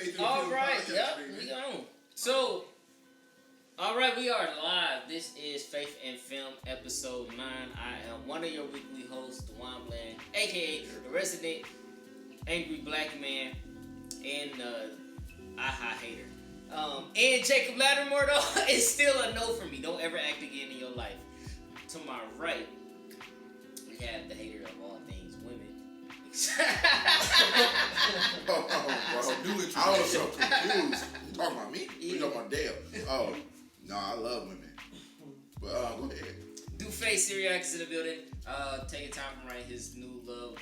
Faith and All Film right, podcast, yep, baby. we on. So, all right, we are live. This is Faith and Film, episode 9. I am one of your weekly hosts, Dewan Bland, aka the resident angry black man and aha hater. And Jacob Lattimore, though, is still a no for me. Don't ever act again in your life. To my right, we have the hater of all things women. Bro. I was so confused. You talking about me? Yeah. You talking about Dale? Oh, no, I love women. But go ahead. Duface Syriac is in the building. Taking time to write his new love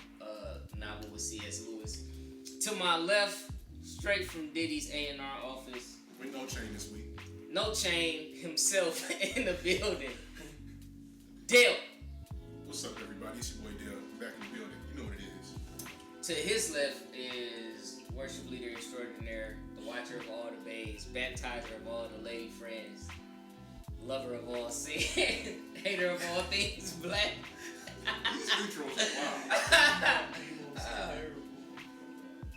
novel with C.S. Lewis. To my left, straight from Diddy's A&R office. With no chain this week. No Chain himself in the building. Dale. What's up, everybody? It's your boy Dale. Back in the building. You know what it is. To his left is worship leader extraordinaire, the watcher of all the babes, baptizer of all the lady friends, lover of all sin, hater of all things black. These intros are wild.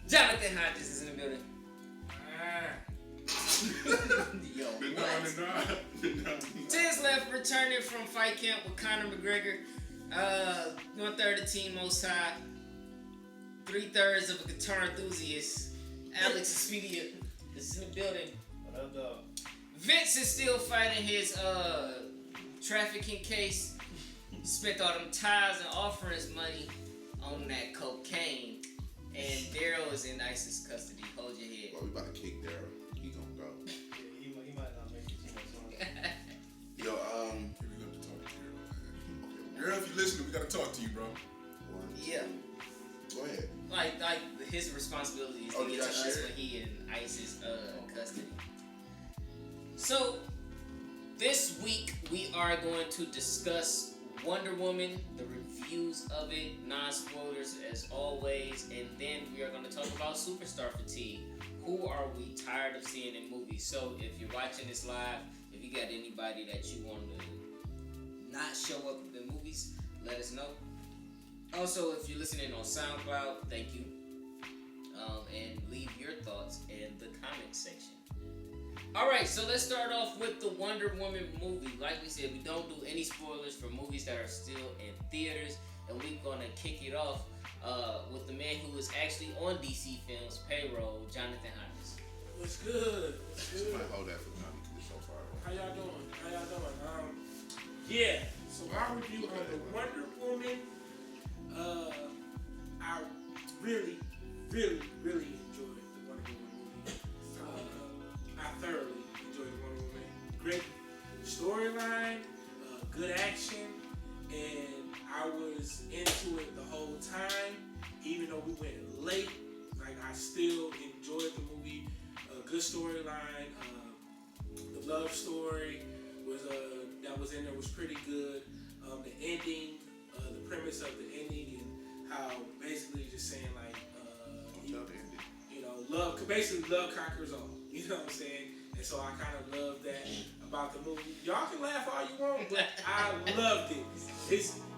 Jonathan Hodges is in the building. Yo, what? To his left, returning from fight camp with Conor McGregor, 1/3 of Team Most High, 3/3 of a guitar enthusiast, Alex Expedia is in the building. What up, dog? Vince is still fighting his trafficking case. Spent all them tithes and offerings money on that cocaine. And Daryl is in ISIS custody. Hold your head. Well, we about to kick Daryl. He gonna go. Yeah, he might not make it too much longer. Yo, here we go to talk to Daryl. Daryl, if you listening, we gotta talk to you, bro. Yeah. Go ahead. Like his responsibility is to you get to gotta us share when he in ISIS custody. So this week we are going to discuss Wonder Woman, the reviews of it, non-spoilers as always, and then we are going to talk about superstar fatigue. Who are we tired of seeing in movies? So if you're watching this live, if you got anybody that you want to not show up in movies, let us know. Also, if you're listening on SoundCloud, thank you. And leave your thoughts in the comment section. Alright, so let's start off with the Wonder Woman movie. Like we said, we don't do any spoilers for movies that are still in theaters. And we're going to kick it off with the man who is actually on DC Films' payroll, Jonathan Hodges. What's good? Might hold that for Johnny because it's so far away. How y'all doing? Yeah. So my review on the Wonder Woman, I really enjoyed the Wonder Woman movie. I thoroughly enjoyed the Wonder Woman. Great storyline, good action, and I was into it the whole time. Even though we went late, like I still enjoyed the movie. Good storyline. The love story was that was in there was pretty good. The ending, the premise of the ending, and how basically just saying like, basically love conquers all. You know what I'm saying? And so I kind of love that about the movie. Y'all can laugh all you want, but I loved it.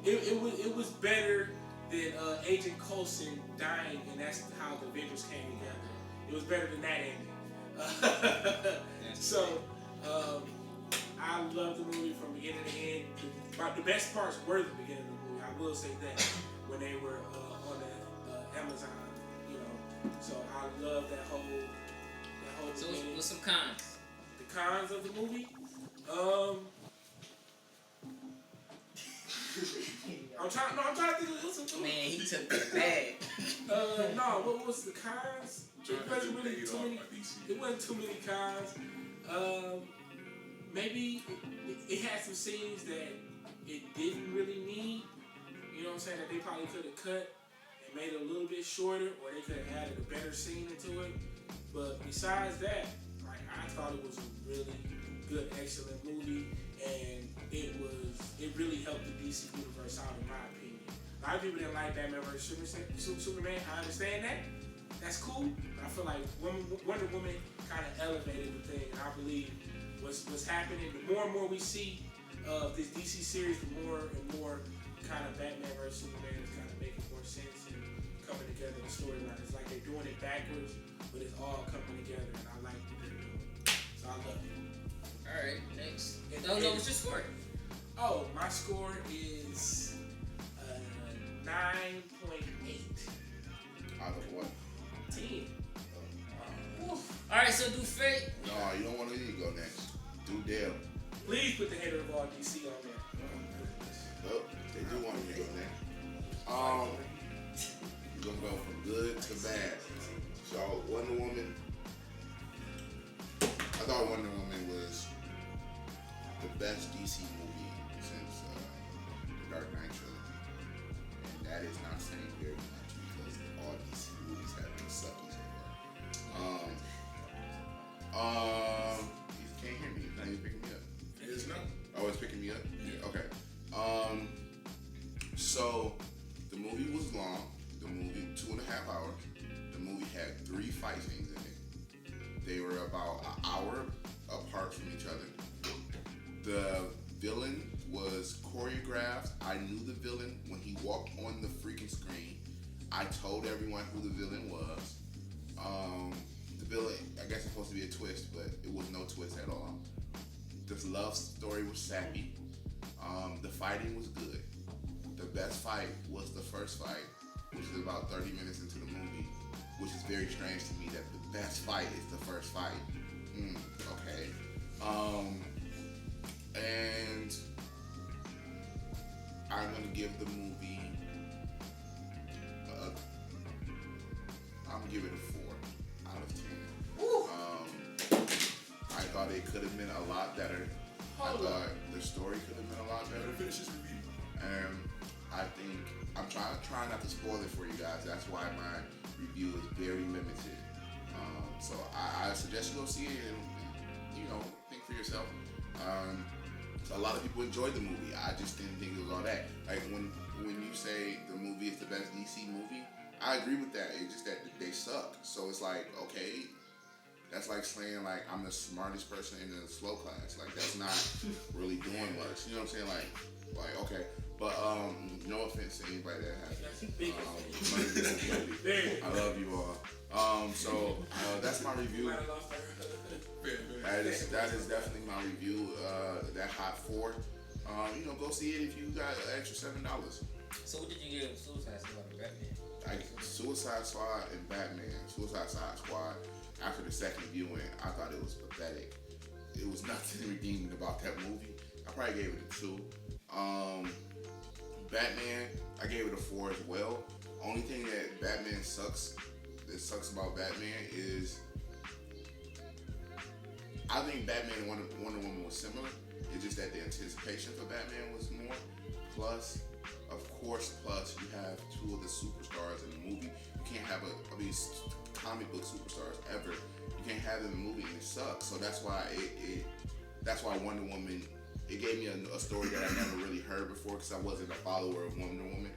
It was better than Agent Coulson dying, and that's how the Avengers came together. It was better than that ending. So I love the movie from beginning to end. The best parts were the beginning of the movie. I will say that when they were on the Amazon, you know. So I love that whole. So what's some cons? The cons of the movie. I'm trying to think of what's Man, he took the bag. No, what was the cons? It wasn't really too many. It wasn't too many cons. Maybe it had some scenes that it didn't really need. You know what I'm saying? That they probably could have cut and made it a little bit shorter, or they could have added a better scene into it. But besides that, like I thought it was a really good, excellent movie, and it really helped the DC universe out, in my opinion. A lot of people didn't like Batman vs Superman. I understand that. That's cool. But I feel like Wonder Woman kind of elevated the thing. And I believe what's happening, the more and more we see of this DC series, the more and more kind of Batman vs Superman is kind of making more sense and coming together in the storyline. It's like they're doing it backwards, but it's all coming score it? Oh, my score is 9.8. Out of what? 10. Alright, so do Faye. No, you don't want me to go next. Do Dale. Please put the hater of all DC on there. Oh, they do want me to go next. We're gonna go from good to bad. So Wonder Woman. I thought Wonder Woman was the best DC movie since the Dark Knight trilogy, and that is not saying very much because all DC movies have been sucky so far. You can't hear me. It's not even picking me up. It is not. Oh, it's picking me up? Yeah. Okay. So the movie was long. The movie 2.5 hours. The movie had 3 fight scenes in it. They were about an hour apart from each other. The villain was choreographed. I knew the villain when he walked on the freaking screen. I told everyone who the villain was. The villain, I guess it's supposed to be a twist, but it was no twist at all. The love story was sappy. The fighting was good. The best fight was the first fight, which is about 30 minutes into the movie, which is very strange to me that the best fight is the first fight. Okay. And I'm gonna give the movie I'm gonna give it a 4 out of 10. I thought it could have been a lot better. I thought the story could have been a lot better. Finish this review. And I think I'm trying not to spoil it for you guys. That's why my review is very limited. So I suggest you go see it and think for yourself. So a lot of people enjoyed the movie. I just didn't think it was all that. Like when you say the movie is the best DC movie, I agree with that. It's just that they suck. So it's like, okay, that's like saying like I'm the smartest person in the slow class. Like that's not really doing much. You know what I'm saying? Like okay. But no offense to anybody that has I love you all. So that's my review. That is definitely my review. That hot 4. Go see it if you got an extra $7. So what did you give Suicide Squad and Batman? Suicide Squad and Batman. Suicide Squad. After the second viewing, I thought it was pathetic. It was nothing redeeming about that movie. I probably gave it a 2. Batman, I gave it a 4 as well. Only thing that sucks about Batman is I think Batman and Wonder Woman was similar. It's just that the anticipation for Batman was more. Plus, you have 2 of the superstars in the movie. You can't have comic book superstars ever. You can't have them in the movie and it sucks. So that's why Wonder Woman, it gave me a story that I never really heard before because I wasn't a follower of Wonder Woman.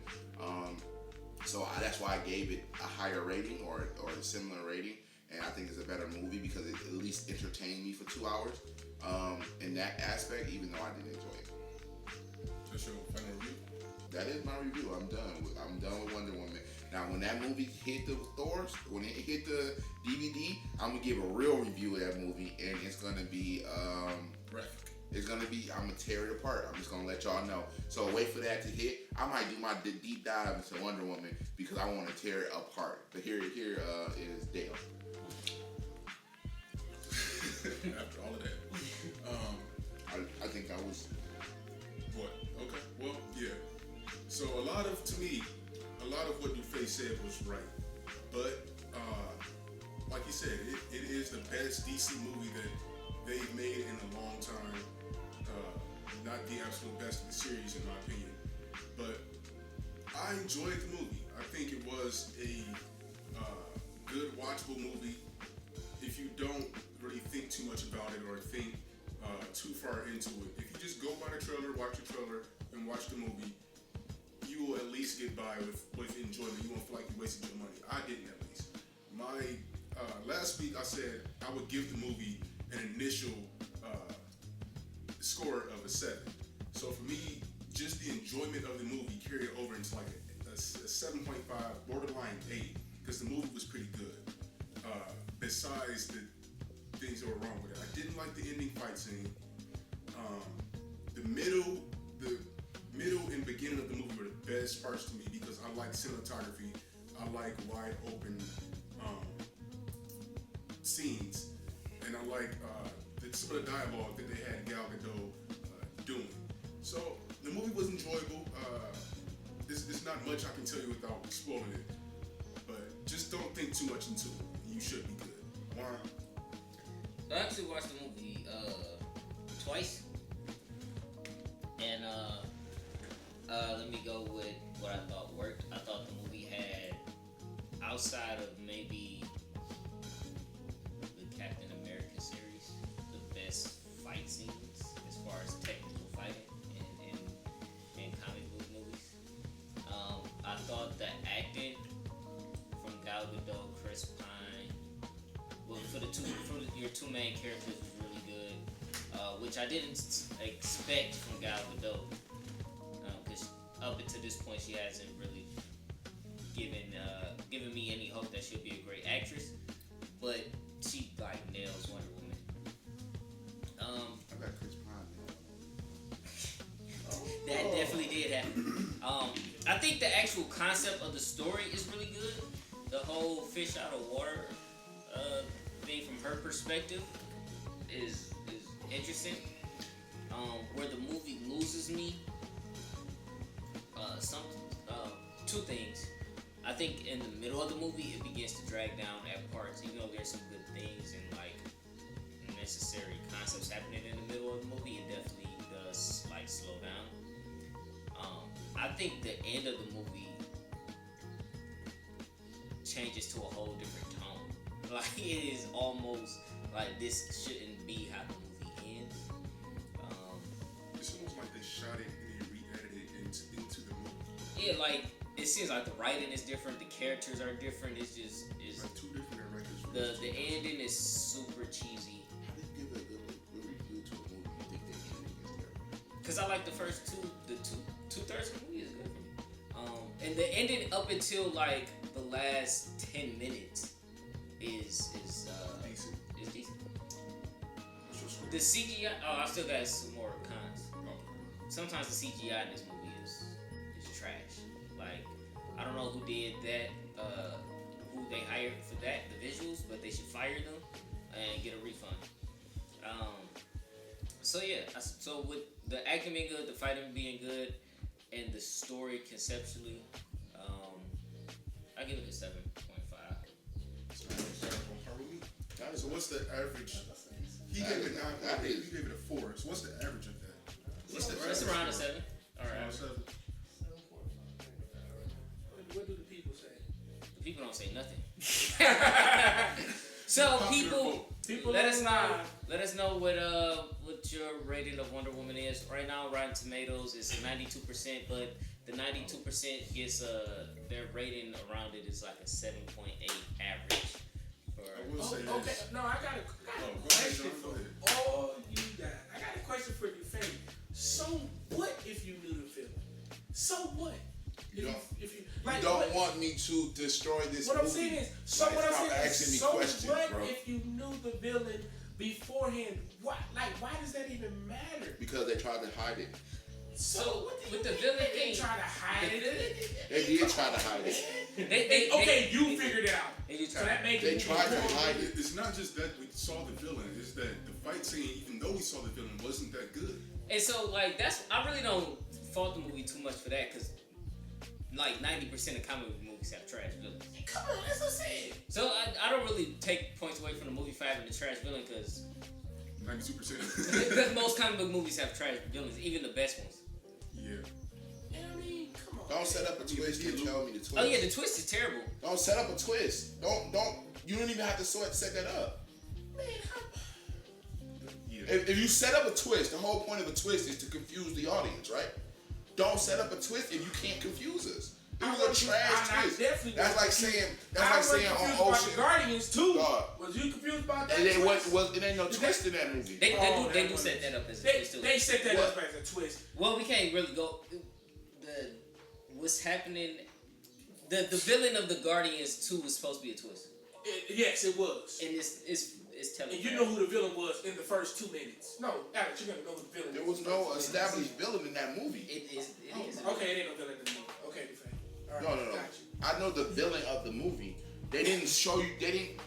That's why I gave it a higher rating or a similar rating. And I think it's a better movie because it at least entertained me for 2 hours in that aspect, even though I didn't enjoy it. That's your final review? That is my review. I'm done with Wonder Woman. Now, when that movie hit the stores, when it hit the DVD, I'm gonna give a real review of that movie, and it's gonna be graphic. I'm gonna tear it apart. I'm just gonna let y'all know. So wait for that to hit. I might do my deep dive into Wonder Woman because I want to tear it apart. But here is Dale. After all of that, I think I was. what? Okay. Well, yeah. So a lot of what Dufay said was right, but like he said, it is the best DC movie that they've made in a long time. Not the absolute best of the series, in my opinion, but I enjoyed the movie. I think it was a good, watchable movie. If you don't really think too much about it or think too far into it, if you just go by the trailer, watch the trailer, and watch the movie, you will at least get by with enjoyment. You won't feel like you wasted your money. I didn't, at least. Last week I said I would give the movie an initial score of a 7. So for me, just the enjoyment of the movie carried over into like a 7.5, borderline 8, because the movie was pretty good. Besides the things that were wrong with it, I didn't like the ending fight scene. the middle and beginning of the movie were the best parts to me because I like cinematography. I like wide open scenes, and I like some of the dialogue that they had Gal Gadot doing. So the movie was enjoyable. There's not much I can tell you without spoiling it, but just don't think too much into it. You should be good. Warren? I actually watched the movie twice, and let me go with what I thought worked. I thought the movie had, outside of maybe the Captain America series, the best fight scenes as far as technical fighting in comic book movies. I thought the acting from Gal Gadot, Chris Pine, well, for your two main characters was really good, which I didn't expect from Gal Gadot, because up until this point she hasn't really given me any hope that she'll be a great actress, but she like nails Wonder Woman. I got Chris Pine. That definitely did happen. I think the actual concept of the story is really good. The whole fish out of water thing from her perspective is interesting. Where the movie loses me, two things. I think in the middle of the movie it begins to drag down at parts, even though there's some good things and like necessary concepts happening in the middle of the movie. It definitely does like slow down. I think the end of the movie changes to a whole different tone. Like it is almost like this shouldn't be how the movie ends. It's almost like they shot it and they re-edited it into the movie. Yeah, like it seems like the writing is different, the characters are different. It's Like two different directors. the ending is super cheesy. How do you give a good review to a movie you think the ending is terrible? Cause I like the first two-thirds of the movie is good for me. And the ending up until like the last 10 minutes is Decent. decent. What's your score? The CGI. Oh, I still got some more cons. Oh, Sometimes the CGI in this movie is trash. Like I don't know who did that, who they hired for that, the visuals, but they should fire them and get a refund. So yeah, so with the acting being good, the fighting being good, and the story conceptually, I give it a 7.5. so what's the average? He gave it 9. You gave it a 4. So what's the average of that? What's the It's average around a score? 7. All right. Around 7. What do the people say? The people don't say nothing. So people, let us know what your rating of Wonder Woman is. Right now, Rotten Tomatoes is 92%, but the 92% gets their rating around it is like a 7.8 average. I will say Okay, this. no, I got a Go ahead, question John, for go ahead. all you guys. I got a question for you, Faye. So what if you knew the film? So what? You don't- If you You like, don't what, want me to destroy this what movie. I'm saying is, so Like, what I'm stop saying is, asking me so questions, what bro. if you knew the villain beforehand? Why does that even matter? Because they tried to hide it. So, what do with you the mean villain they thing- didn't try to hide it. They did try to hide it. They Figured it out. They did try. So that made They it tried to more- hide it. It's not just that we saw the villain. It's that the fight scene, even though we saw the villain, wasn't that good. And so, like, I really don't fault the movie too much for that, because, like, 90% of comic book movies have trash villains. Come on, that's what I'm saying. So, I don't really take points away from the movie for having the trash villain, because 92%. most comic book movies have trash villains, even the best ones. Yeah. You know what I mean? Come on. Don't set up a twist and tell me the twist. Oh, yeah, the twist is terrible. Don't set up a twist. You don't even have to set that up. Man, Yeah. If you set up a twist, the whole point of a twist is to confuse the audience, right? Don't set up a twist if you can't confuse us. It was a trash twist. That's like saying on Ocean. The Guardians too. God. Was you confused about that? It ain't twist? it ain't no twist in that movie. They Oh, do that set that up as a They, twist, too. they set that What? up as a twist. Well, we can't really go. What's happening? The villain of the Guardians 2 was supposed to be a twist, Yes, it was. and it's telegraphed. And you know who the villain was in the first 2 minutes. No, Alex, you're gonna know who the villain There was. was no established villain in that movie. It is. Okay, it ain't no villain in the movie. Okay, be fair. All right, No. got you. I know the villain of the movie. They didn't show you. They didn't.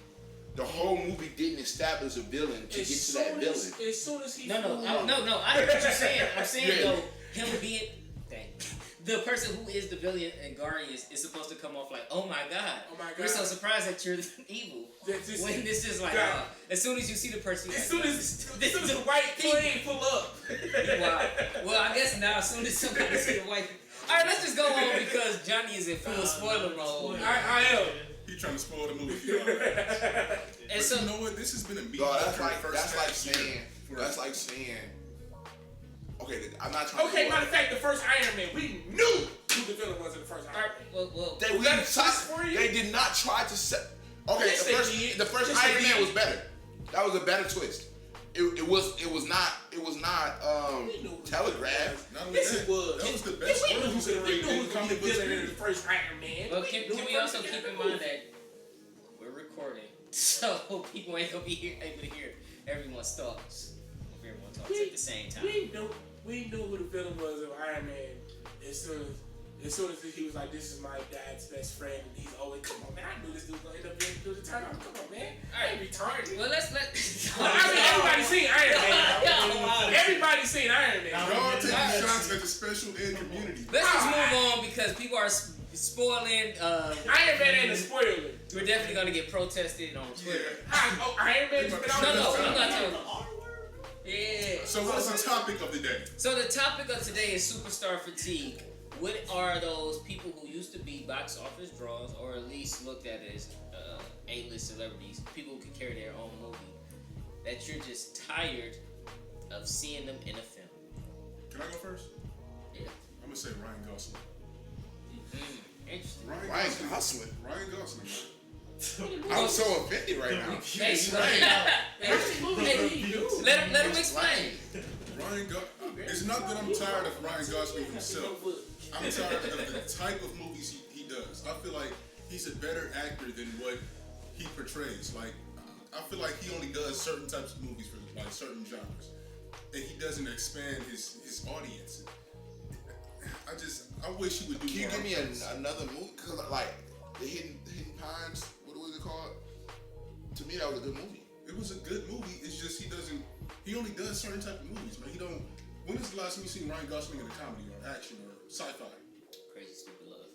The whole movie didn't establish a villain to get to that villain. As soon as he No. I hear what you're saying. I'm saying though, him being the person who is the villain in Guardians is supposed to come off like, oh my god, we're so surprised that you're evil. When this is like, as soon as you see the person, as soon as the white plane pull up. Wow. Well, I guess now as soon as somebody see the white. All right, let's just go on because Johnny is in full spoiler mode. I am. He trying to spoil the movie for y'all. And so, you know what? This has been a meeting. That's like saying. Okay, I'm not trying. Okay, matter of fact, the first Iron Man, we knew who the villain was in the first Iron Man. well, They did not try to set. Okay, Yes, the first Yes, Iron they Man did. was better. That was a better twist. It was not telegraphed. Not only Yes, that, it was. That was the best We knew one. who was the villain in the first Iron Man. well, can we also keep in mind that we're recording, so people ain't gonna be able to hear everyone's thoughts if everyone talks at the same time. We knew who the villain was of Iron Man as soon as he was like, this is my dad's best friend, and he's always, come on, man, I knew this dude was going to end up being through the turn. Come on, man. I ain't retarded. Well, let's everybody's seen Iron Man. Everybody's seen Iron Man. Y'all taking shots at the special ed community. Let's just move on because people are spoiling. Iron Man ain't a spoiler. We're definitely gonna get protested on Twitter. Iron Man's been out No, there. I'm not telling. Yeah. So what is the topic of the day? So the topic of today is superstar fatigue. What are those people who used to be box office draws, or at least looked at as A-list celebrities, people who could carry their own movie, that you're just tired of seeing them in a film? Can I go first? Yeah. I'm gonna say Ryan Gosling. Interesting. Ryan Gosling. Ryan Gosling. I'm so offended right now. Hey, let him explain. Ryan Gosling. It's not that I'm tired of Ryan Gosling himself. I'm tired of the type of movies he does. I feel like he's a better actor than what he portrays. Like, I feel like he only does certain types of movies for like certain genres, and he doesn't expand his audience. I wish he would do Can you more. give me another movie? Cause like the Hidden Pines. What was it called? To me, that was a good movie. It was a good movie. It's just he only does certain type of movies, man. When is the last time you seen Ryan Gosling in a comedy or action or sci-fi? Crazy Stupid Love.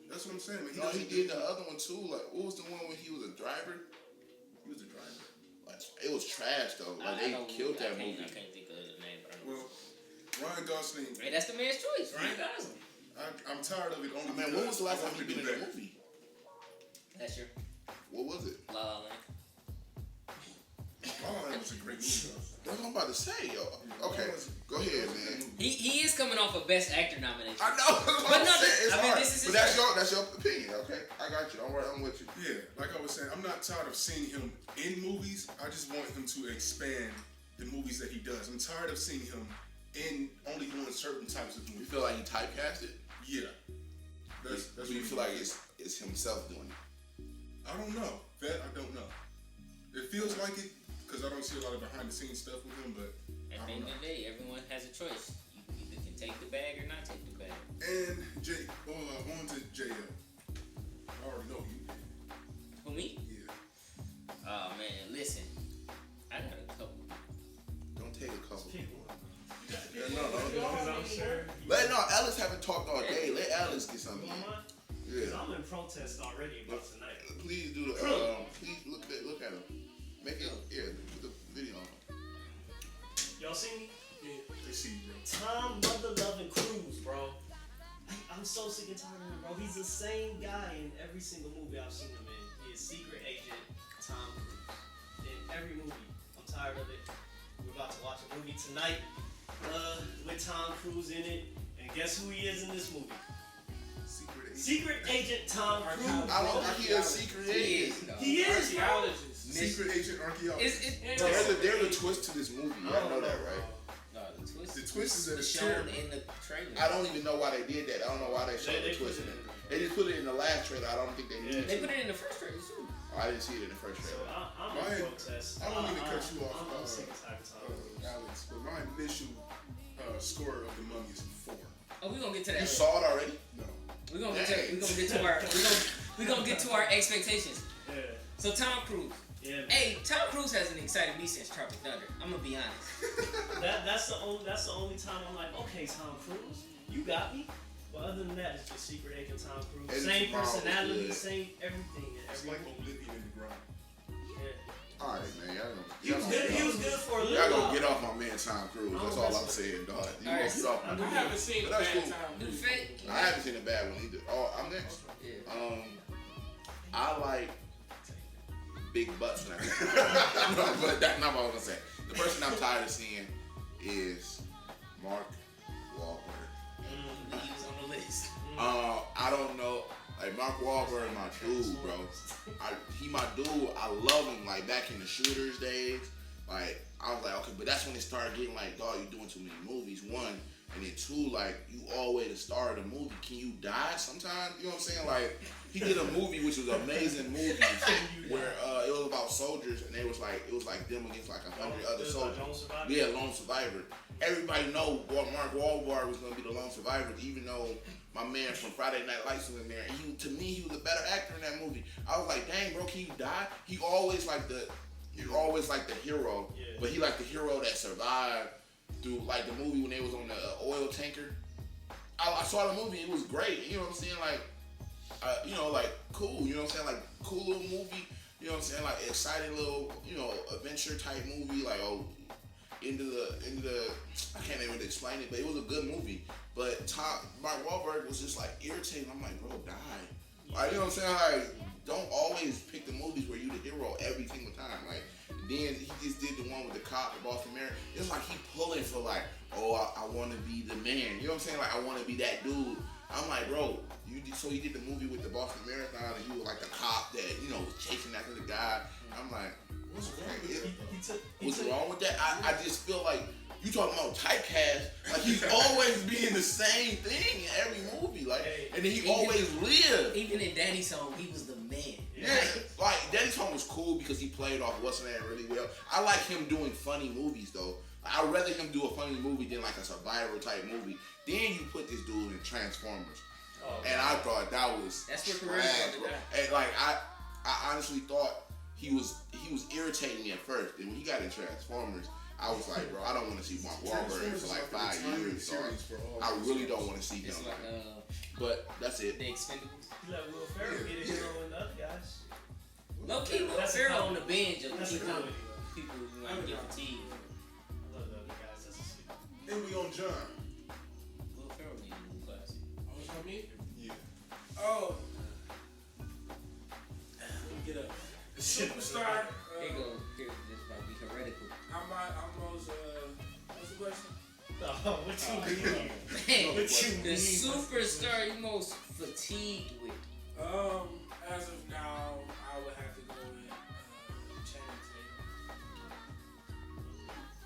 That's what I'm saying, man. He did the other one too. Like, what was the one when he was a driver? He was a driver. Like, it was trash though. Like they killed that movie. I can't think of the name, but I know. Well, Ryan Gosling. Hey, that's the man's choice, Ryan Gosling. I'm tired of it only. Man, when was the last time you been in a movie? Last year. What was it? La La Land. La La Land was a great movie. That's what I'm about to say, yo. Okay, go ahead, man. He is coming off a Best Actor nomination. I know. But no, it's hard. this is But that's your opinion, okay? I got you. I'm with you. Yeah, like I was saying, I'm not tired of seeing him in movies. I just want him to expand the movies that he does. I'm tired of seeing him in only doing certain types of You movies. feel like he typecasted? Yeah. That's Do you feel like it's himself doing it? I don't know. That I don't know. It feels like it because I don't see a lot of behind the scenes stuff with him, but At the end of the day, everyone has a choice. You either can take the bag or not take the bag. And on to JL. I already know you. For me? Yeah. Oh man, listen. I got a couple. Don't take a couple. Yeah, no. Let Alice haven't talked all day. Let Alice get something. Because Yeah. I'm in protest already about tonight. Please do the. Please look at him. Make it. Yeah. Put the video on. Y'all see me? Yeah, they see you, bro. Tom Mother Loving Cruise, bro. I'm so sick and tired of him, bro. He's the same guy in every single movie I've seen him in. He is Secret Agent Tom Cruise. In every movie. I'm tired of it. We're about to watch a movie tonight with Tom Cruise in it. And guess who he is in this movie? Secret Agent Tom Cruise. I don't think he is secret agent. He is, bro. Archaeologist. Secret agent archaeologist. There's a twist to this movie. You know that, right? No, the twist. The twist is that it's shown terrible. in the trailer. I don't even know why they did that. I don't know why they showed the twist in it. They just put it in the last trailer. I don't think they needed They to. put it in the first trailer too. I didn't see it in the first So trailer. I'm Mine- a protest. I don't mean to cut you off, I'm sick and tired of Tom Cruise. Alex, but my initial score of the Mummy is a 4. Oh, we gonna get to that. You later. saw it already? No. We gonna get to our expectations. Yeah. So Tom Cruise. Yeah, man. Hey, Tom Cruise hasn't excited me since Tropic Thunder. I'm gonna be honest. That's the only time I'm like, okay, Tom Cruise, you got me. But other than that, it's just Secret Agent Tom Cruise. And Same tomorrow was personality, good. same everything. It's like Oblivion in the ground. Yeah. All right, man. He was good. He was good for a little Y'all while. gonna get off my man Tom Cruise. That's all I'm saying, dog. You All right, gonna get off my I man. haven't seen But a that's bad cool. time. New Fate. I haven't seen a bad one either. Oh, I'm next. Yeah. I like big butts. No, but that's not what I was gonna say. The person I'm tired of seeing is Mark Wahlberg. He was on the list. I don't know. Like Mark Wahlberg, my dude, bro. He my dude. I love him. Like back in the Shooters days. Like I was like, okay, but that's when it started getting like, dog, you doing too many movies. One, and then two, like you always the star of the movie. Can you die sometimes? You know what I'm saying? Like he did a movie which was an amazing movie where it was about soldiers and it was like them against like 100 other soldiers. Yeah, Lone Survivor. Everybody know Mark Wahlberg was gonna be the Lone Survivor, even though my man from Friday Night Lights was in there. And to me, he was a better actor in that movie. I was like, dang, bro, can you die? He always like the hero, Yeah. but he like the hero that survived through like the movie when they was on the oil tanker. I saw the movie, it was great. You know what I'm saying? Like, like cool. You know what I'm saying? Like cool little movie. You know what I'm saying? Like exciting little, adventure type movie. Like into the I can't even explain it, but it was a good movie. But Mark Wahlberg was just like irritating. I'm like, bro, die. Like, you know what I'm saying? Like, don't always pick the movies where you the hero every single time. Like, then he just did the one with the cop, the Boston Mayor. It's like he pulling for like, oh, I want to be the man. You know what I'm saying? Like, I want to be that dude. I'm like, bro, you did the movie with the Boston Marathon, and you were like the cop that was chasing after the guy. I'm like, what's wrong with that? I just feel like you talking about typecast. Like he's always being the same thing in every movie. Like, and then he always lived. Even in Daddy's Home, he was the man. Yeah, like Daddy's Home was cool because he played off what's name really well. I like him doing funny movies though. I'd rather him do a funny movie than like a survivor type movie. Then you put this dude in Transformers, and I thought that was that's what trash, career bro. And like I honestly thought he was irritating me at first, and when he got in Transformers, I was like, bro, I don't want to see Mark Wahlberg for like 5 years. Dog. I really don't want to see him. It's like But that's it. The Expendables. You let Will Ferrell get it, and the other guys. Low key, Will That's a Ferrell comedy. on the bench of That's a people comedy. who might get fatigued. I love the other guys. That's a secret. Then we on John. Will Ferrell need a new classic. Oh, it's for me? Yeah. Oh. Let me get up. The Superstar. Here go. Here, this might be heretical. What's the question? Oh, what you mean? Man, What you the mean? superstar you most fatigued with. As of now, I would have to go with Channing Tatum.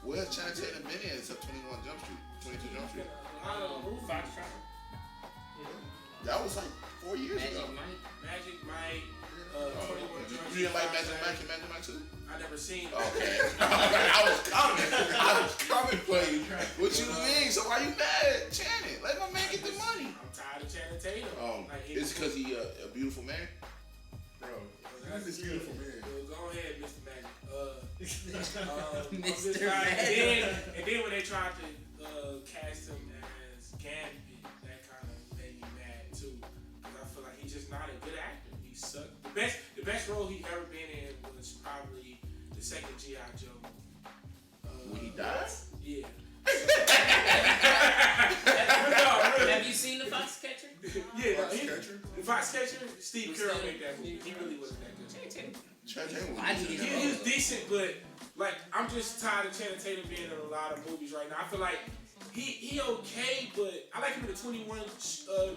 Where's Channing Tatum been in? It's up 21 Jump Street, 22 Jump Street. Fox Trot. That was like 4 years Magic ago. Mike. Magic Mike. 21 Jump You didn't like Street, Magic Mike and Magic Mike too? I never seen it. Okay. I was coming for you. What you mean? So why you mad at Channing? Let my man get the money. I'm tired of Channing Tatum. It's because he a beautiful man? Bro, he's this beautiful man. Go ahead, Mr. Magic. Mr. Magic. And then when they tried to cast him as Gambit, that kind of made me mad too. Because I feel like he's just not a good actor. He sucked. The best role he ever been in was probably the second G.I. Joe. When he died? Yeah. Have you seen the Foxcatcher? Yeah, Foxcatcher? the Foxcatcher, Steve Carell made that movie. He really wasn't that good. Channing Tatum I was need decent. He was decent, but like I'm just tired of Channing Tatum being in a lot of movies right now. I feel like he okay, but I like him in the 21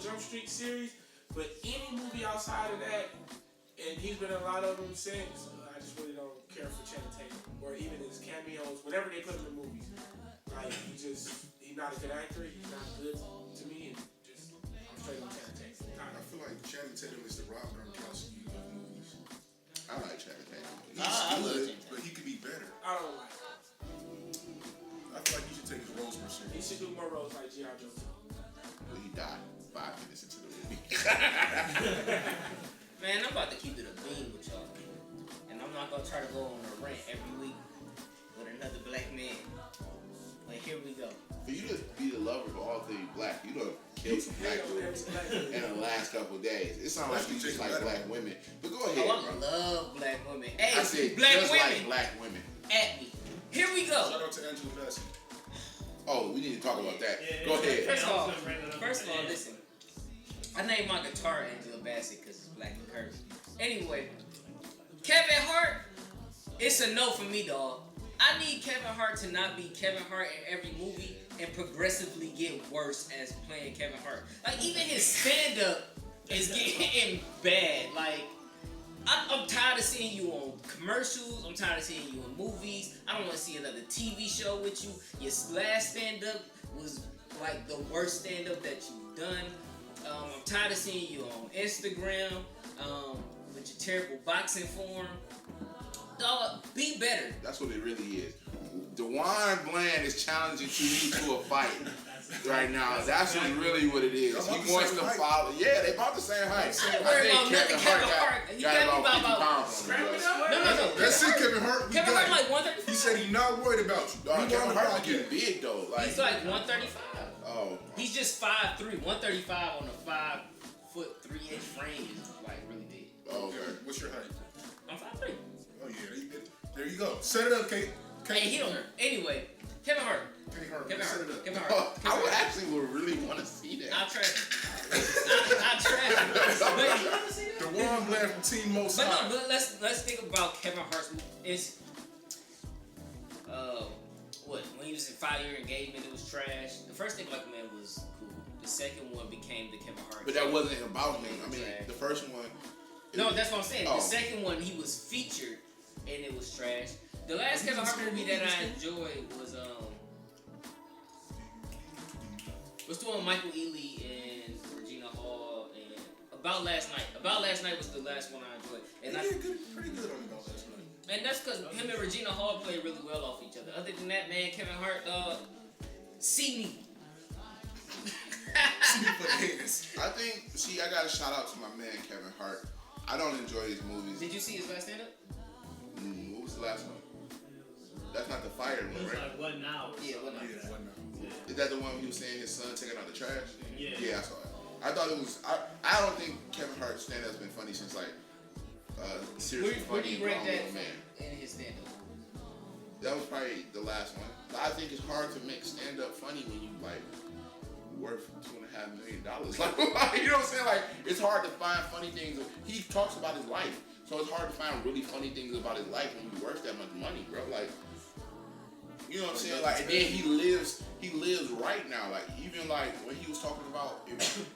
Jump Street series. But any movie outside of that, and he's been in a lot of them since, I just really don't care for Channing Tatum or even his cameos, whatever they put him in movies. Like he's not a good actor. He's not good to me, and just I'm straight on Channing Tatum. I feel like Channing Tatum is the Rob Gronkowski of movies. I I like Channing Tatum. He's I love good, Channing Tatum. but he could be better. I don't like him. I feel like you should take his roles more He serious. should do more roles like G.I. Joe. But he died 5 minutes into the movie. Man, I'm about to keep it a beam with y'all. And I'm not gonna try to go on a rant every week with another black man. But here we go. For you to be the lover of all things black, you done killed some black dudes in the last couple of days. It sounds like you just like black women. But go ahead, Oh, I bro. love black women. Hey, I said black just women like black women. at me. Here we go. Shout out to Angela Bassett. Oh, we need to talk about that. Yeah, Go yeah, ahead. First of all, listen. I named my guitar Angela Bassett because it's black and curvy. Anyway, Kevin Hart, it's a no for me, dog. I need Kevin Hart to not be Kevin Hart in every movie and progressively get worse as playing Kevin Hart. Like, even his stand-up is getting bad. Like, I'm tired of seeing you on commercials. I'm tired of seeing you in movies. I don't want to see another TV show with you. Your last stand-up was like the worst stand-up that you've done. I'm tired of seeing you on Instagram with your terrible boxing form. Dog, be better. That's what it really is. DeJuan Bland is challenging you to a fight right now. That's really what it is. Y'all about He the wants same to height. follow. Yeah, they about the same height. I ain't worried about nothing. Kevin Hart. He got got me about 50 about pounds on him. no. That's it, Kevin Hart. We Kevin got Hart it. like 135. He said he's not worried about you. Dog, We Kevin on the Hart podcast. getting big though. Like, He's like 135. oh, He's just 5'3", 135 on a 5'3" frame is like really big. oh, Okay, okay. what's your height? I'm 5'3". Oh yeah, there you go. Set it up, Kate. Hey, he don't. Anyway, Kevin Hart. Kevin Hart. Set it up. Kevin Hart. Oh, Kevin I would Hart. actually would really want to see that. I'll trash him. I'll trash him. The one Bland from Team Most But High. no, but let's think about Kevin Hart's. It's what when he was in 5-year engagement, it was trash. The first thing Black Man was cool. The second one became the Kevin Hart. But that wasn't about him. I mean, Trash. the first one. No, that's what I'm saying. Oh. The second one, he was featured, and it was trash. The last Was he Kevin in Hart Scary movie that Movie I enjoyed was the one with Michael Ealy and Regina Hall and About Last Night. About Last Night was the last one I enjoyed, and He did pretty good on About Last Night. and that's because him and Regina Hall played really well off each other. Other than that, man, Kevin Hart, see me. See me for the haters. I think. See, I got to shout out to my man Kevin Hart. I don't enjoy his movies. Did you see his last stand-up? What was the last one? That's not the fire It one, was right? like what now? Yeah, what now? Yeah, what now? Is that the one he was saying his son taking out the trash? Yeah. Yeah, I saw it. I thought it was. I don't think Kevin Hart's stand-up's been funny since like seriously Where do funny. you rate Wrong that Little Man. in his stand-up? That was probably the last one. But I think it's hard to make stand-up funny when you like worth $2.5 million. Like, you know what I'm saying? Like, it's hard to find funny things. He talks about his life, so it's hard to find really funny things about his life when you worth that much money, bro. Like, you know what I'm saying? Like, and then he lives right now. Like, even like when he was talking about,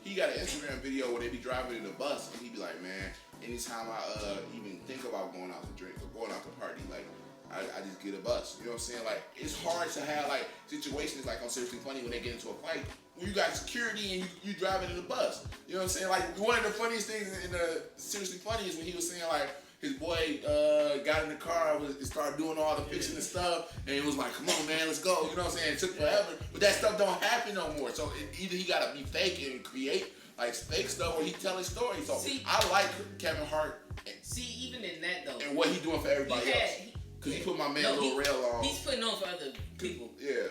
he got an Instagram video where they be driving in the bus, and he be like, man, anytime I even think about going out to drink or going out to party, like, I just get a bus. You know what I'm saying? Like, it's hard to have like situations like on Seriously Funny when they get into a fight when you got security and you driving in the bus. You know what I'm saying? Like, one of the funniest things in the Seriously Funny is when he was saying like his boy got in the car and started doing all the fixing and stuff, and he was like, "Come on, man, let's go." You know what I'm saying? It took forever, but that stuff don't happen no more. So either he gotta be fake and create like fake stuff, or he telling stories. So See, I like Kevin Hart. See, even in that though, And what he doing for everybody else. Because he put my man Lil Rel on. He's putting on for other people. Yeah.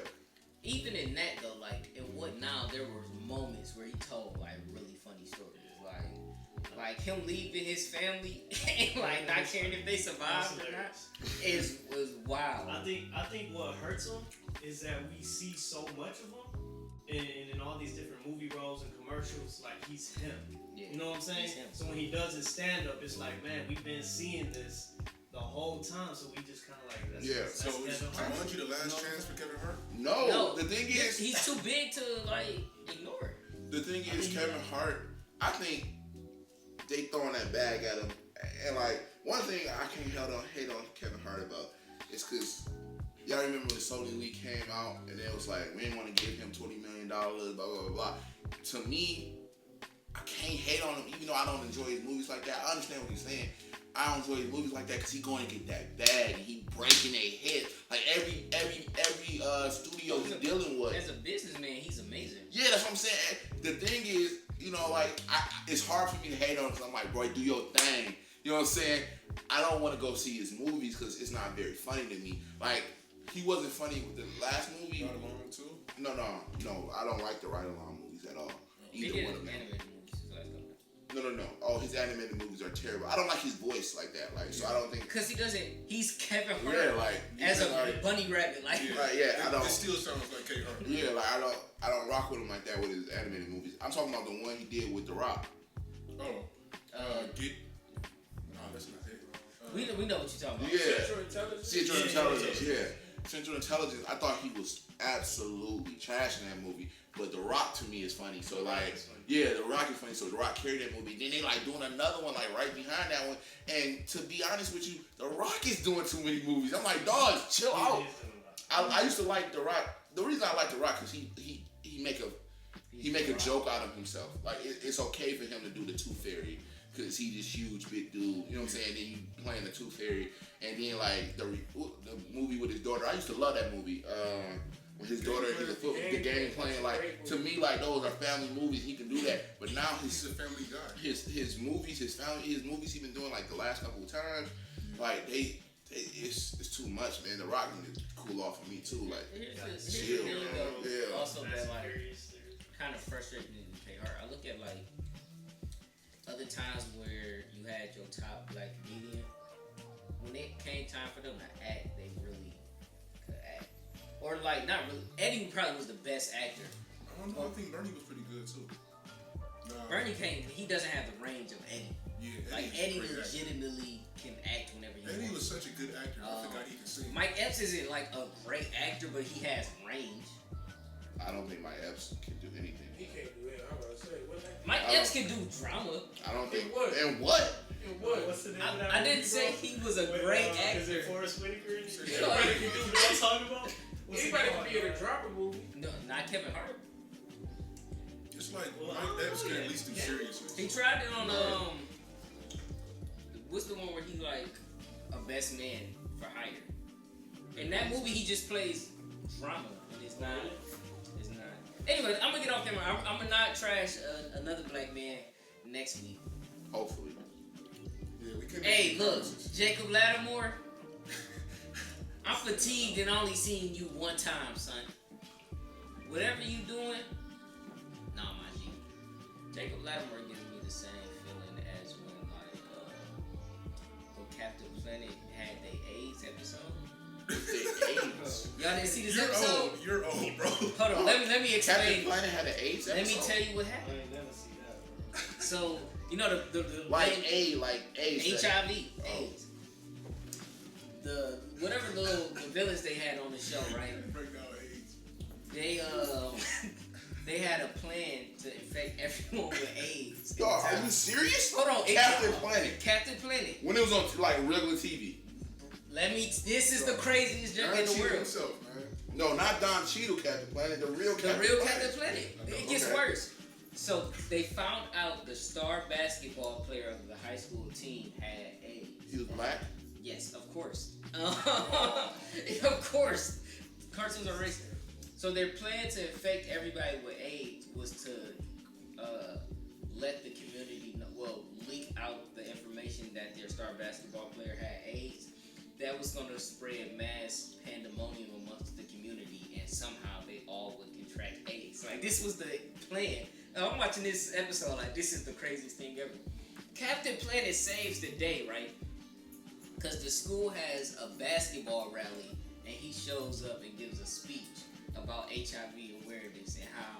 Even in that though, like in What Now, there were moments where he told like really funny stories, like him leaving his family and like not caring if they survived or not. Was wild. I think what hurts him is that we see so much of him in all these different movie roles and commercials. Like, he's him. Yeah. You know what I'm saying? He's him. So when he does his stand up, it's like, man, we've been seeing this the whole time. So we just kind of like, that's So is Kevin Hart. Jumanji the last chance for Kevin Hart? No, the thing is, he's too big to like ignore. the thing is, Kevin Hart, I think they throwing that bag at him. And like, one thing I can't hate on Kevin Hart about is because y'all remember when the Sony leak came out and it was like, we didn't want to give him $20 million, blah, blah, blah, blah. To me, I can't hate on him even though I don't enjoy his movies like that. I understand what he's saying. I don't enjoy movies like that because he going to get that bag and he breaking their head. Like every studio he's dealing with. As a businessman, he's amazing. Yeah, that's what I'm saying. The thing is, you know, like it's hard for me to hate on him because I'm like, bro, do your thing. You know what I'm saying? I don't want to go see his movies because it's not very funny to me. Like he wasn't funny with the last movie. Ride Along too? No, I don't like the Ride Along movies at all. He Either did one of them. animated movies his last couple. No. Oh, his animated movies are terrible. I don't like his voice like that. Like, so I don't think. Because he doesn't. He's Kevin Hart. Yeah, like as a like, bunny rabbit. Like. Yeah. Right, yeah, I don't. It still sounds like Kate Hart. Yeah, like I don't rock with him like that with his animated movies. I'm talking about the one he did with The Rock. Oh. Get. No, that's not it. We know what you're talking about. Yeah. Central Intelligence. Central Intelligence, yeah. Central Intelligence. I thought he was absolutely trash in that movie, but The Rock to me is funny. So like, yeah, The Rock is funny. So The Rock carried that movie. Then they like doing another one like right behind that one. And to be honest with you, The Rock is doing too many movies. I'm like, dog, chill out. I used to like The Rock. The reason I like The Rock is he make a joke out of himself. Like it's okay for him to do the Tooth Fairy because he this huge big dude. You know what I'm saying? Then you playing the Tooth Fairy, and then like the movie with his daughter. I used to love that movie. With his daughter, the game playing. Like to me, like those are family movies. He can do that. But now He's a family guy. his movies, his movies he been doing like the last couple of times. Like it's too much, man. The Rock need to cool off of me too. Like Here's chill, the thing, man. though. Yeah. Also, that like kind of frustrating in Kate Hart. I look at like other times where you had your top black comedian. When it came time for them to act, they really could act. Or like not really. Eddie probably was the best actor. I don't know. I think Bernie was pretty good too. Nah. Bernie can't. He doesn't have the range of Eddie. Yeah. Like Eddie's a Eddie great actor. legitimately can act whenever he Eddie wants. was such a good actor. I forgot he could sing. Mike Epps isn't like a great actor, but he has range. I don't think my Epps can do anything. He can't do that. I'm about to say what. Mike Epps can do drama. I don't think. what? And what? What's the name of that I movie, didn't say bro? he was a With, great Is it actor. Forrest Whitaker? Yeah. Anybody can do What that. I'm talking about? What's it Anybody called, can be in a bro? dropper movie. No, not Kevin Hart. It's like Well, Mike Epps can yeah. at least do seriousness. He tried it on what's the one where he like a best man for hire? In that movie, he just plays drama, and it's not. It's not. Anyway, I'm gonna get off camera. I'm gonna not trash another black man next week. Hopefully. Yeah, we can. Hey, look, Jacob Lattimore. I'm fatigued and only seeing you one time, son. Whatever you doing, nah, my G. Jacob Lattimore gives me the same feeling as when Captain Planet had the AIDS episode. Y'all didn't see this episode? You're old, bro. Hold on, let me Captain explain. Planet had an AIDS Let episode. me tell you what I happened. ain't never seen that, bro. So, you know the Like AIDS. HIV, AIDS. The whatever the villains they had on the show, right? Break down AIDS. They had a plan to infect everyone with AIDS. Dog, are you serious? Hold on, Captain Planet. Captain Planet. When it was on like regular TV. This is the craziest joke in the Cheadle world. himself, man. No, not Don Cheadle Captain Planet. The real The Captain real Planet. Captain Planet. It gets Okay. worse. So they found out the star basketball player of the high school team had AIDS. He was black. Yes, of course. Of course. Cartoons are racist. So their plan to infect everybody with AIDS was to let the community know, leak out the information that their star basketball player had AIDS. That was going to spread mass pandemonium amongst the community, and somehow they all would contract AIDS. Like, this was the plan. Now, I'm watching this episode like, this is the craziest thing ever. Captain Planet saves the day, right? Because the school has a basketball rally, and he shows up and gives a speech about HIV awareness and how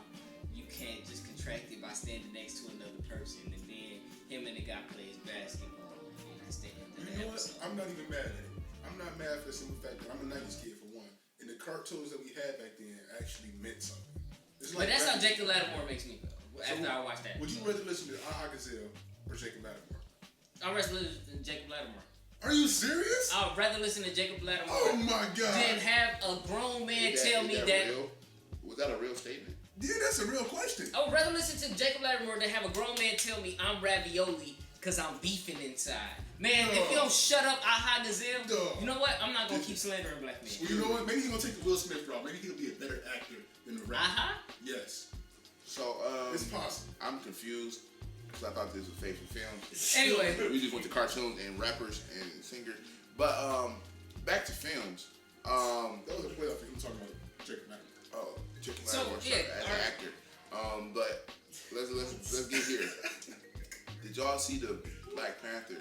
you can't just contract it by standing next to another person. And then him and the guy plays basketball, and that's the end of the You know what? episode. I'm not even mad at it. I'm not mad for the simple fact that I'm a 90s kid for one. And the cartoons that we had back then actually meant something. It's But that's how back- Jacob Lattimore makes me feel after I watch that. Would you rather listen to Gazelle or Jacob Lattimore? I'd rather listen to Jacob Lattimore. Are you serious? I'd rather listen to Jacob Lattimore Oh my God. than have a grown man tell me that. Real? Was that a real statement? Yeah, that's a real question. I would rather listen to Jacob Lattimore than have a grown man tell me I'm ravioli Cause I'm beefing inside. Man, if you don't shut up, Aha Nazim, you know what? I'm not gonna keep slandering black men. Well, you know what? Maybe he's gonna take the Will Smith route. Maybe he'll be a better actor than the rapper. Aha? Yes. So, It's possible. I'm confused because I thought this was faithful films. Anyway. We just went to cartoons and rappers and singers. But back to films. That was a play off of him talking about Jacob Mack. Oh, Chicken So, Little as yeah, an actor. But let's get here. Did y'all see the Black Panther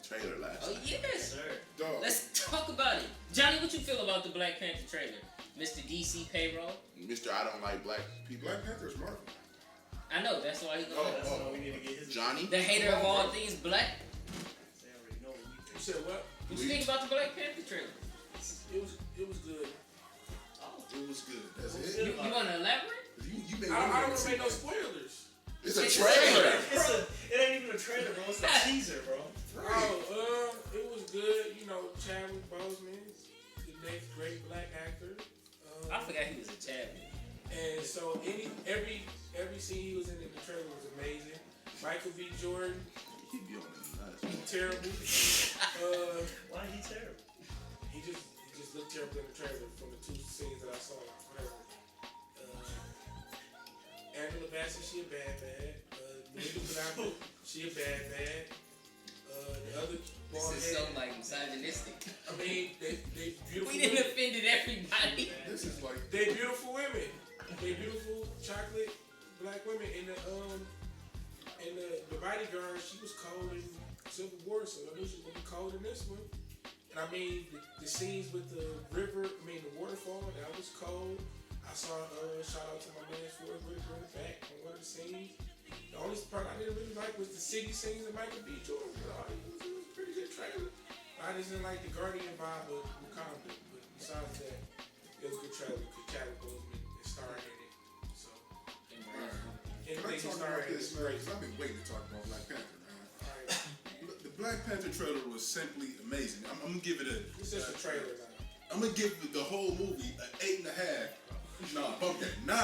trailer last Oh night? yes. Sir. Dog. Let's talk about it. Johnny, what you feel about the Black Panther trailer? Mr. DC payroll? Mr. I don't like black people. Black Panther is Marvel. I know, that's why he's Oh, going That's why we need to get his. Johnny? The hater of all things black. They already know what we You think. said what? What you think about the Black Panther trailer? It was good. It was good. That's It was it. good. You want to elaborate? You made I don't want to make no spoilers. It's a It's a trailer. It ain't even a trailer, bro. It's a teaser, bro. Oh, it was good. You know, Chadwick Boseman, the next great black actor. I forgot he was a champion. And so every scene he was in the trailer was amazing. Michael B. Jordan, He be on his nuts. terrible. Why he terrible? He just looked terrible in the trailer from the two scenes that I saw. Whatever. Angela Bassett, she a bad. Linda Blackwood, she a bad. The other bald This is so head. like misogynistic. I mean, they beautiful. We didn't women. offended everybody. This is like They beautiful women. They beautiful chocolate black women. And the bodyguard, she was cold in Civil War, so I knew she was gonna be cold in this one. And I mean, the scenes with the river, the waterfall, that was cold. I saw shout out to my man Forrest Whitaker in the back on one of the scenes. The only part I didn't really like was the city scenes of Michael B. Jordan. It was a pretty good trailer. I just didn't like the Guardian vibe of Wakanda. But besides that, it was a good trailer because Chadwick Boseman is starring in it. So, Can I anything he's talk starring about in this, is man? great. 'Cause I've been waiting to talk about Black Panther, man. Alright, The Black Panther trailer was simply amazing. I'm gonna give it a. it's just a trailer now. I'm gonna give the whole movie an 8.5. Nah, bump that 9.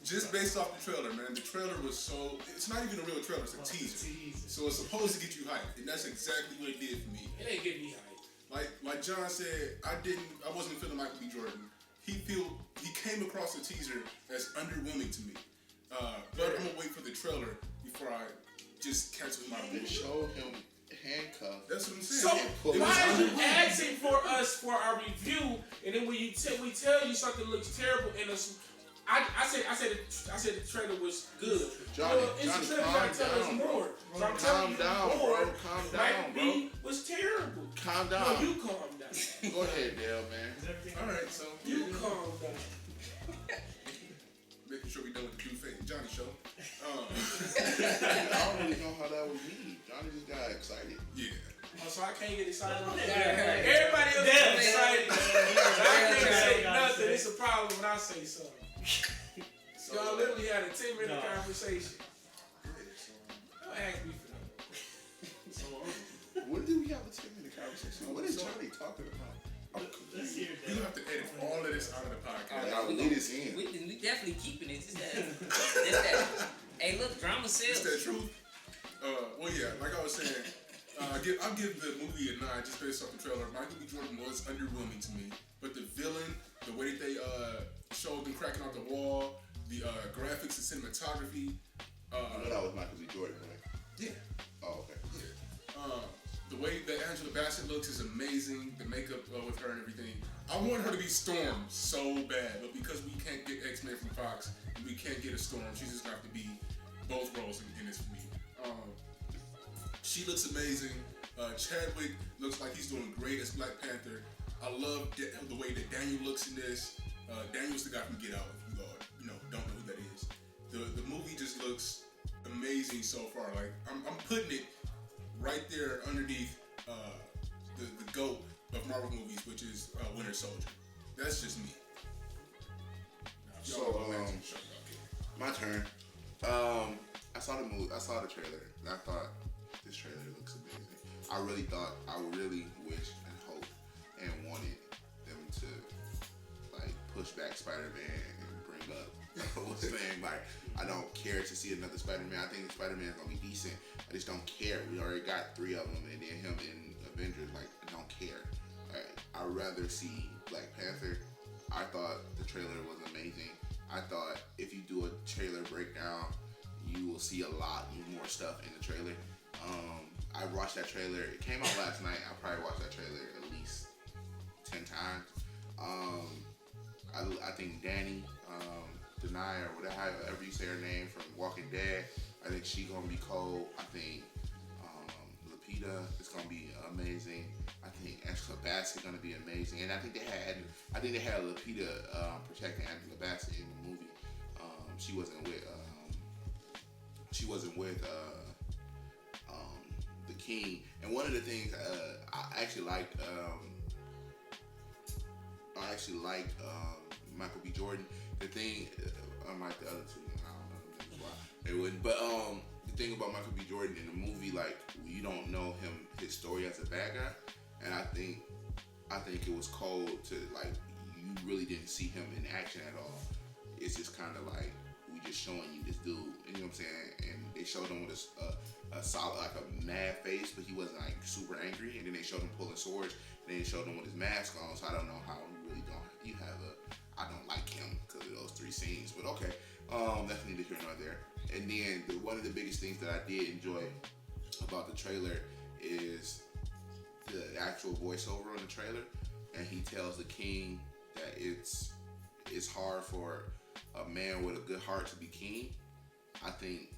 Just based off the trailer, man. The trailer was so. It's not even a real trailer. It's a teaser. So it's supposed to get you hyped, and that's exactly what it did for me. It ain't getting me hyped. Like John said, I wasn't feeling Michael B. Jordan. He came across the teaser as underwhelming to me. But I'm gonna wait for the trailer before I just cancel my They review. showed him handcuffed. That's what I'm saying. So It was why are you under- asking for us for our review, and then when we tell you something looks terrible, and I said the trailer was good. Johnny, Well, it's Johnny, the trailer calm gotta tell us down, more. bro. So I'm telling you Calm down, more. bro. Calm down, Michael bro. B was terrible. Calm No, down. you calm down. Go ahead, Dale, man. Is everything All right, so You calm down. making sure we done with the Blue Face and Johnny show. I don't really know how that was me. Johnny just got excited. Yeah. Oh, so I can't get excited. Yeah. Everybody else Yeah. is excited. I can't say nothing. It's a problem when I say something. Y'all literally had a 10-minute No. conversation. Yeah, so, Don't ask me for that. so When did we have a 10-minute conversation? What is Johnny talking about? Let's hear you that. have to edit all of this out of the podcast. I'll leave this in. We definitely keeping it. Just that. Hey, look, drama Is sells. that true? Well, yeah, like I was saying, I'll give the movie a 9 just based off the trailer. Michael B. Jordan was underwhelming to me, but the villain, the way that they showed them cracking out the wall, the graphics and cinematography. I know that was Michael B. Jordan, right? Yeah. Oh, okay. Yeah. The way that Angela Bassett looks is amazing. The makeup with her and everything. I want her to be Storm so bad, but because we can't get X-Men from Fox and we can't get a Storm, she's just gonna have to be both roles in this for me. She looks amazing. Chadwick looks like he's doing great as Black Panther. I love the way that Daniel looks in this. Daniel's the guy from Get Out. If you don't know who that is. The movie just looks amazing so far. Like I'm putting it right there underneath the GOAT of Marvel movies, which is Winter Soldier. That's just me. Now, if y'all So, go back to the show, y'all can. My turn. I saw the movie. I saw the trailer, and I thought this trailer looks amazing. I really wished and hoped and wanted them to like push back Spider-Man and bring up was saying like I don't care to see another Spider-Man. I think Spider-Man is gonna be decent. I just don't care. We already got 3 of them, and then him in Avengers. Like I don't care. I'd rather see Black Panther. I thought the trailer was amazing. I thought if you do a trailer breakdown, you will see a lot more stuff in the trailer. I watched that trailer. It came out last night. I probably watched that trailer at least 10 times. I think Danny, Denai, or whatever, however you say her name, from Walking Dead, I think she gonna be cold. I think Lupita is gonna be amazing. I think Angela Bassett gonna be amazing, and I think they had Lupita protecting Angela Bassett in the movie. She wasn't with the King. And one of the things I actually liked Michael B. Jordan. The thing, unlike the other two, I don't know why they wouldn't. But the thing about Michael B. Jordan in the movie, like you don't know his story as a bad guy, and I think it was cold to like you really didn't see him in action at all. It's just kind of like we just showing you this dude, you know what I'm saying? And they showed him with a solid, like a mad face, but he wasn't like super angry. And then they showed him pulling swords. And then they showed him with his mask on. So I don't know how you have I don't like him because of those 3 scenes. But okay, that's neither here nor there. And then one of the biggest things that I did enjoy about the trailer is the actual voiceover on the trailer, and he tells the King that it's hard for a man with a good heart to be king. I think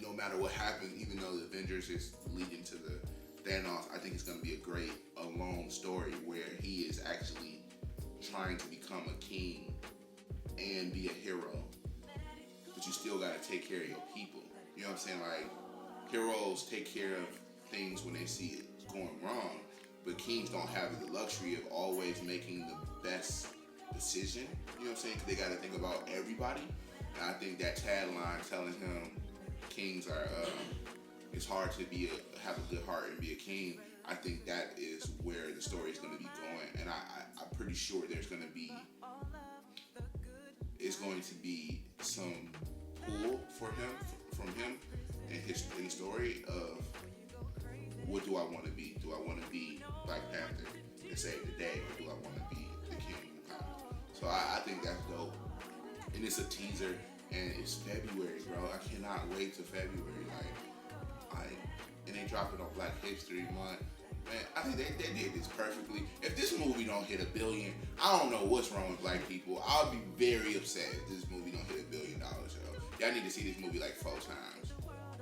no matter what happens, even though the Avengers is leading to the Thanos, I think it's going to be a great alone story where he is actually trying to become a king and be a hero, but you still got to take care of your people. You know what I'm saying? Like, heroes take care of things when they see it going wrong, but kings don't have the luxury of always making the best decision. You know what I'm saying? Because they got to think about everybody. And I think that tagline telling him kings are, it's hard to have a good heart and be a king. I think that is where the story is going to be going, and I'm pretty sure there's going to be some pull from him and his story of what do I want to be? Do I want to be Black Panther and save the day, or do I want to be the king? So I think that's dope, and it's a teaser, and it's February, bro. I cannot wait till February, and they dropped it on Black History Month. Man, I think they did this perfectly. If this movie don't hit $1 billion, I don't know what's wrong with black people. I'll be very upset if this movie don't hit $1 billion, yo. Y'all need to see this movie like 4 times.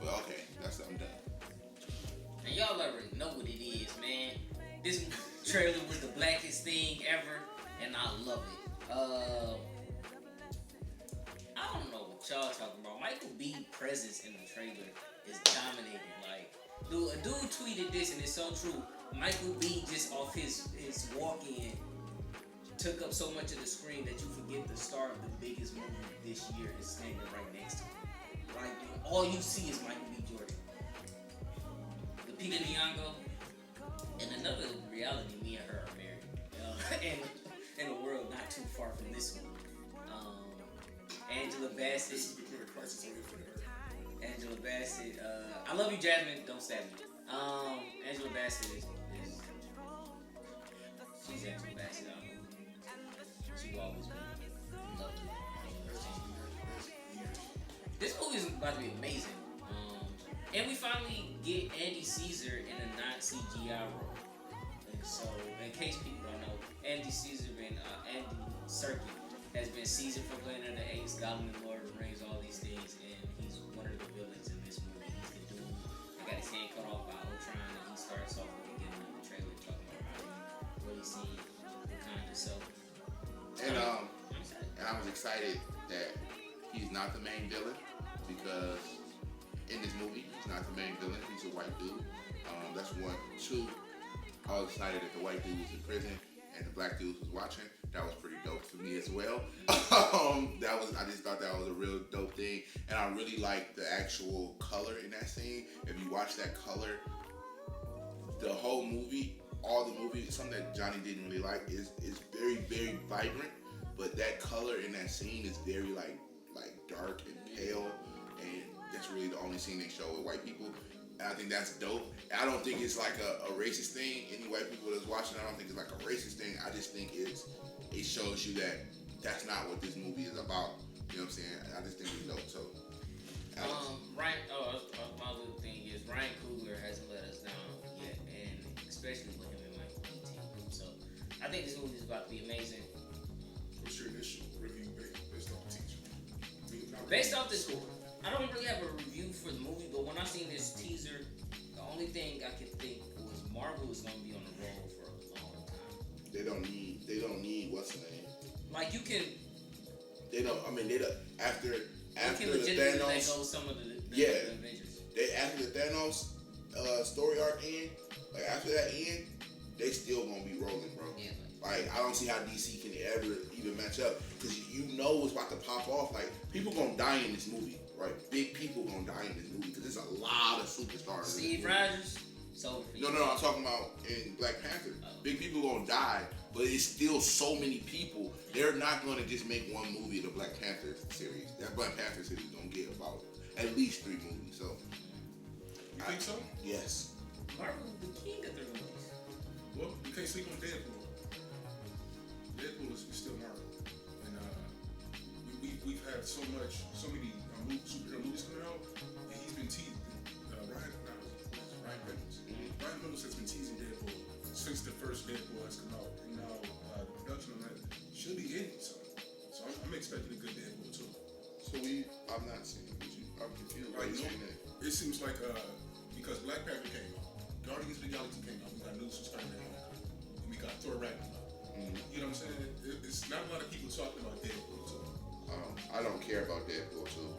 But okay, I'm done. And y'all already know what it is, man. This trailer was the blackest thing ever, and I love it. I don't know what y'all talking about. Michael B. presence in the trailer is dominating. Like, a dude tweeted this, and it's so true. Michael B. just off his walk-in took up so much of the screen that you forget the star of the biggest movie this year is standing right next to him. Right there. All you see is Michael B. Jordan. Lupita Nyong'o, and another reality, me and her are married. And in a world not too far from this one. Angela Bassett. This is the point of crisis on your Angela Bassett. I love you, Jasmine. Don't stab me. Angela Bassett is she's Angela Bassett. She's always been lovely. This movie is about to be amazing. And we finally get Andy Caesar in a non-CGI role. And so, in case people don't know, Andy Caesar and Andy Serkis has been Caesar for Planet of the Apes, Gollum and Lord of the Rings, all these things, and he's one of the villains in this movie. He's the dude that got his hand cut off by Ultron, and he starts off at the beginning of the trailer talking about how he really seen Wakanda. So, And I was excited that he's not the main villain, because in this movie, he's not the main villain. He's a white dude. That's 1. 2, I was excited that the white dude was in prison and the black dude was watching. That was pretty dope for me as well. I just thought that was a real dope thing, and I really liked the actual color in that scene. If you watch that color, the whole movie, all the movie, something that Johnny didn't really like is very, very vibrant, but that color in that scene is very like dark and pale, and that's really the only scene they show with white people. And I think that's dope. I don't think it's like a racist thing. Any white people that's watching, I don't think it's like a racist thing. I just think it shows you that that's not what this movie is about. You know what I'm saying? I just think it's dope. So, Ryan. My little thing is Ryan Coogler hasn't let us down yet, and especially with him and Michael Keaton. So, I think this movie is about to be amazing. What's your initial review based off the teaser? Based off this, I don't really have a review for the movie, but when I seen this teaser, the only thing I could think was Marvel is gonna be on the roll for a long time. they don't need what's the name? Like you can. They don't. I mean, after can the legitimately let Thanos. go some of the Avengers. They after the Thanos story arc end, like after that end, they still gonna be rolling, bro. Yeah. Like I don't see how DC can ever even match up because you know what's about to pop off. Like people gonna die in this movie, right? Big people gonna die in this movie because there's a lot of superstars. Steve Rogers. So No, I'm talking about in Black Panther. Big people gonna die, but it's still so many people. They're not gonna just make one movie of the Black Panther series. That Black Panther series is gonna get about at least 3 movies. So You think so? yes. Marvel's the king of the movies. Well, you can't sleep on Deadpool. Deadpool is still Marvel, and we've had so many superhero movies coming out, and he's been teasing. Ryan Reynolds. Ryan Reynolds has been teasing Deadpool since the first Deadpool has come out, and now the production on that should be in. So I'm expecting a good Deadpool too. So I'm not seeing it. I'm confused. Why Like, you saying that? it seems like because Black Panther came out, Guardians of the Galaxy came out, we got news from Spider-Man, and we got Thor Ragnarok. You know what I'm saying? It's not a lot of people talking about Deadpool too. I don't care about Deadpool too.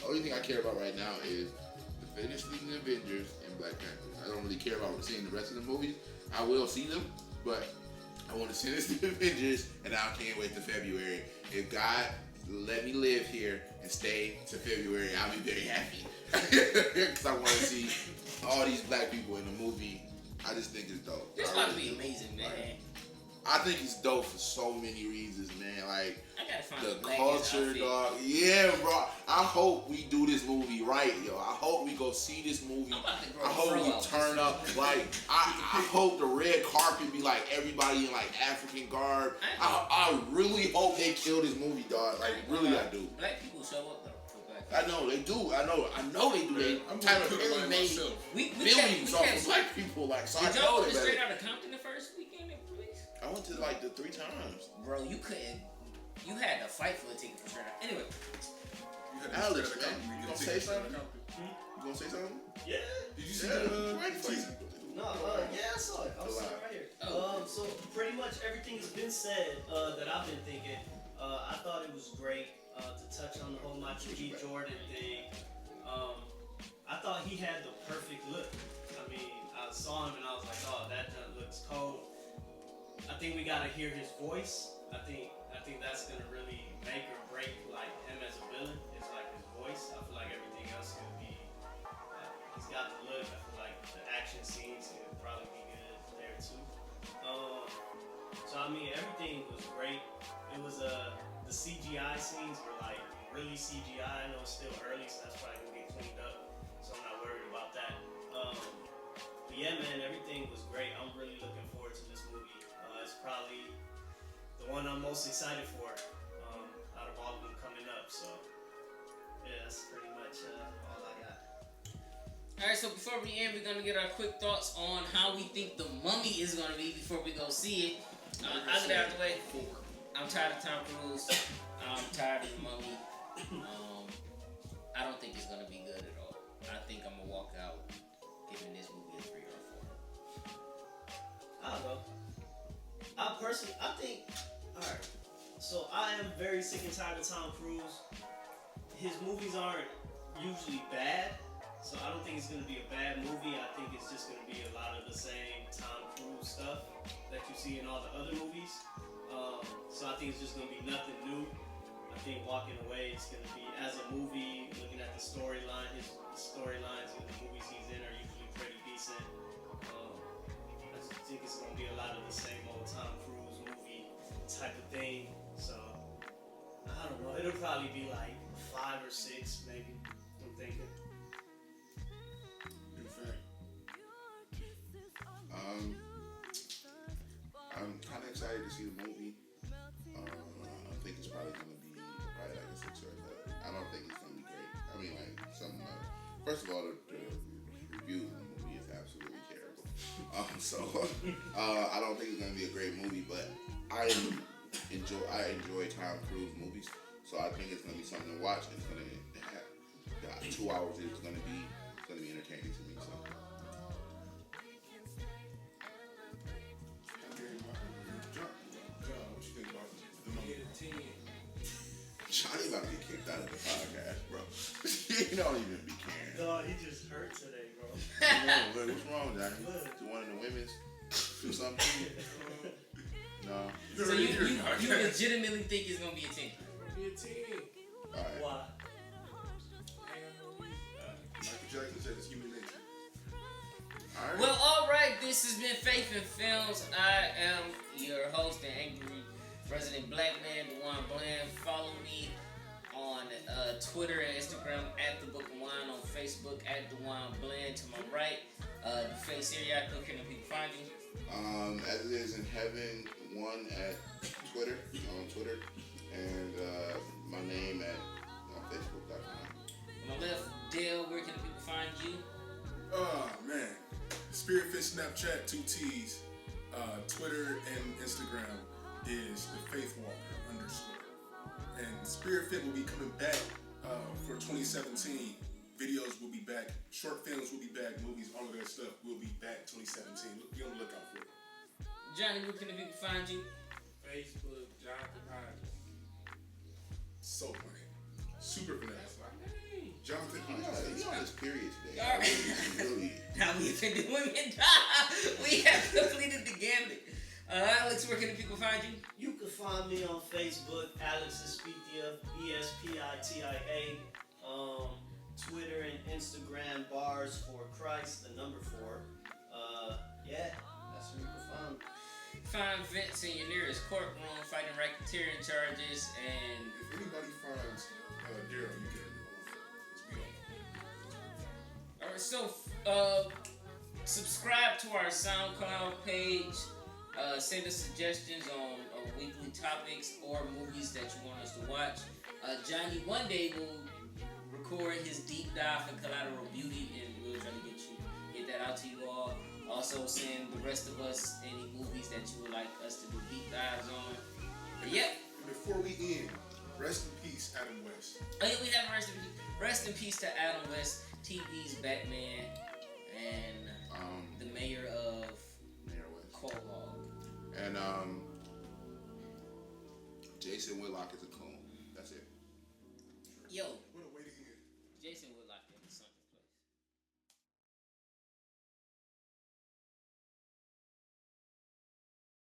Only thing I care about right now is the finish the Avengers and Black Panther. I don't really care about seeing the rest of the movies. I will see them, but I want to finish the Avengers, and I can't wait to February. If God let me live here and stay to February, I'll be very happy because I want to see all these black people in the movie. I just think it's dope. This about to be amazing, man. I think it's dope for so many reasons, man. Like I gotta find the a black culture, outfit. dog. Yeah, bro. I hope we do this movie right, yo. I hope we go see this movie. I'm about to grow I hope a fro we out. turn up. Like I hope the red carpet be like everybody in like African garb. I really hope they kill this movie, dog. Like really, I do. Black people show up though. For Black I know they do. I know they do. They I'm Tyler gonna Perry made myself. We billions off of kept, black people. Like so, I did know y'all go they straight better. out of Compton the first weekend it released? I went to like the 3 times. Bro, you couldn't. You had to fight for a ticket for straight out. Anyway, You had to Alex, get man, a you copy, gonna get a say ticket for something? the copy. You gonna say something? Yeah. Did you see Yeah, the right for teaser? No, yeah, I saw it. I was sitting right here. Oh. So pretty much everything has been said that I've been thinking. I thought it was great to touch on the whole Michael B. Jordan thing. I thought he had the perfect look. I mean, I saw him and I was like, oh, that looks cold. I think we gotta hear his voice. I think that's gonna really make or break like him as a villain. It's like his voice. I feel like everything else could be. He's got the look. I feel like the action scenes could probably be good there too. So I mean, everything was great. It was the CGI scenes were like really CGI. I know it's still early, so that's probably gonna get cleaned up. So I'm not worried about that. But yeah, man, everything was great. I'm really looking forward to this movie. It's probably the one I'm most excited for out of all of them coming up. So yeah, that's pretty much all I got. alright, so before we end, we're gonna get our quick thoughts on how we think the Mummy is gonna be before we go see it. I'll get out of the way. I'm tired of Tom Cruise. I'm tired of the Mummy. I don't think it's gonna be good at all. I think I'm gonna walk out giving this movie a 3 or 4. I don't know. I think, alright, so I am very sick and tired of Tom Cruise. His movies aren't usually bad, so I don't think it's going to be a bad movie. I think it's just going to be a lot of the same Tom Cruise stuff that you see in all the other movies. So I think it's just going to be nothing new. I think walking away, it's going to be, as a movie, looking at the storyline, his storylines in the movies he's in are usually pretty decent. I think it's gonna be a lot of the same old Tom Cruise movie type of thing. probably be like 5 or 6, maybe. I'm thinking. In fact, I'm kind of excited to see the movie. I think it's probably going to be like a 6 or a 7. I don't think it's going to be great. I mean, like something like, first of all, the review of the movie is absolutely terrible. I don't think it's going to be a great movie, but I enjoy Tom Cruise movies, so I think it's going to be something to watch. It's going to have 2 hours. It's going to be entertaining to me. So. John, what you think about the movie? Get a 10. Johnny about to get kicked out of the podcast, bro. He don't even be caring. God, he just hurt today, bro. What's wrong, Johnny? Do one of the women's do something? No. So you legitimately think it's gonna be a 10? Be a 10. All right. Why? Michael Jackson said it's human nature. All right. Well, alright, this has been Faith in Films. I am your host and angry resident black man, Dewan Bland. Follow me on Twitter and Instagram at The Book of Wine, on Facebook at Dewan Bland. To my right, the face area, where can the people find you? As it is in heaven, one at Twitter, on Twitter, and my name at Facebook.com. On my left, Dale, where can the people find you? Oh, man. Spiritfit Snapchat, 2 T's. Twitter and Instagram is the Faith Walker _. And Spiritfit will be coming back for 2017. Videos will be back. Short films will be back. Movies, all of that stuff will be back 2017. Be on the lookout for it. Johnny, where can the people find you? Facebook, Jonathan Hodges. So funny. Super That's finesse. my name. Jonathan He's Hodges. on his period today. All right. Really. Now we have been women. We have completed the gambit. Alex, where can the people find you? You can find me on Facebook, Alex Espitia, ESPITIA. Twitter and Instagram, Bars for Christ, the number 4. Yeah, that's where you can find me. Find Vince in your nearest courtroom fighting racketeering charges, and If anybody finds Daryl, you can remove him. alright, so subscribe to our SoundCloud page. Send us suggestions on weekly topics or movies that you want us to watch. Johnny one day will record his deep dive for Collateral Beauty, and we'll try to get that out to you all. Also, send the rest of us any movies that you would like us to do deep dives on. But yep. And before we end, rest in peace, Adam West. Oh yeah, we have rest in peace to Adam West, TV's Batman, and the mayor of West. Quahog. And Jason Whitlock is a coon. That's it. Yo.